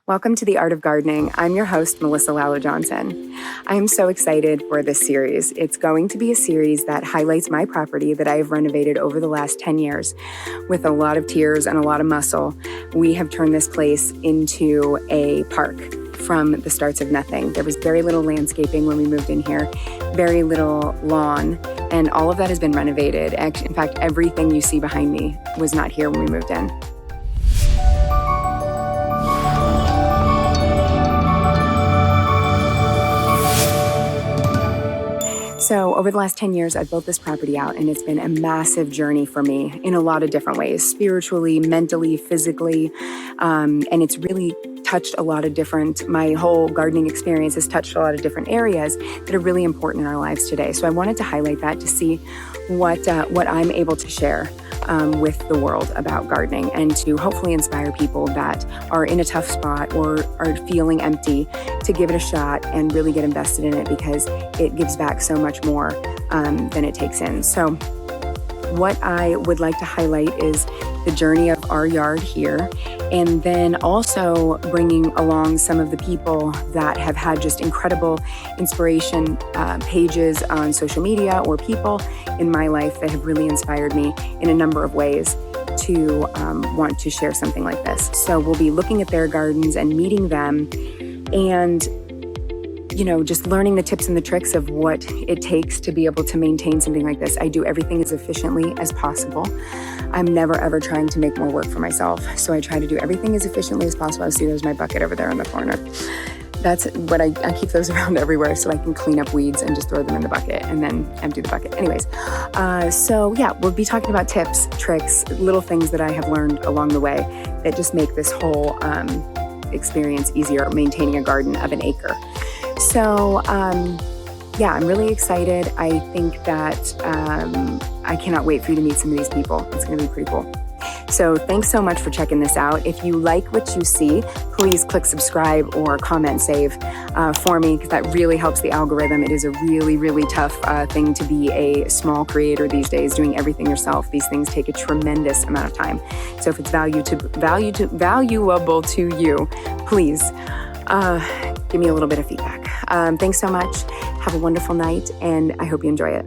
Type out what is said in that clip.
Welcome to The Art of Gardening. I'm your host, Melissa Lallo Johnson. I am so excited for this series. It's going to be a series that highlights my property that I have renovated over the last 10 years. With a lot of tears and a lot of muscle, we have turned this place into a park from the starts of nothing. There was very little landscaping when we moved in here, very little lawn, and all of that has been renovated. In fact, everything you see behind me was not here when we moved in. So over the last 10 years, I've built this property out, and it's been a massive journey for me in a lot of different ways, spiritually, mentally, physically, and it's really touched a lot of my whole gardening experience has touched a lot of different areas that are really important in our lives today. So I wanted to highlight that to see what I'm able to share with the world about gardening, and to hopefully inspire people that are in a tough spot or are feeling empty to give it a shot and really get invested in it, because it gives back so much more than it takes in. So what I would like to highlight is the journey of our yard here, and then also bringing along some of the people that have had just incredible inspiration pages on social media, or people in my life that have really inspired me in a number of ways to want to share something like this. So we'll be looking at their gardens and meeting them, and just learning the tips and the tricks of what it takes to be able to maintain something like this. I do everything as efficiently as possible. I'm never ever trying to make more work for myself. So I try to do everything as efficiently as possible. See, there's my bucket over there in the corner. That's what I keep those around everywhere so I can clean up weeds and just throw them in the bucket and then empty the bucket. Anyways, we'll be talking about tips, tricks, little things that I have learned along the way that just make this whole experience easier, maintaining a garden of an acre. So, I'm really excited. I think that I cannot wait for you to meet some of these people. It's going to be pretty cool. So thanks so much for checking this out. If you like what you see, please click subscribe or comment save for me, because that really helps the algorithm. It is a really, really tough thing to be a small creator these days, doing everything yourself. These things take a tremendous amount of time. So if it's valuable to you, please give me a little bit of feedback. Thanks so much. Have a wonderful night, and I hope you enjoy it.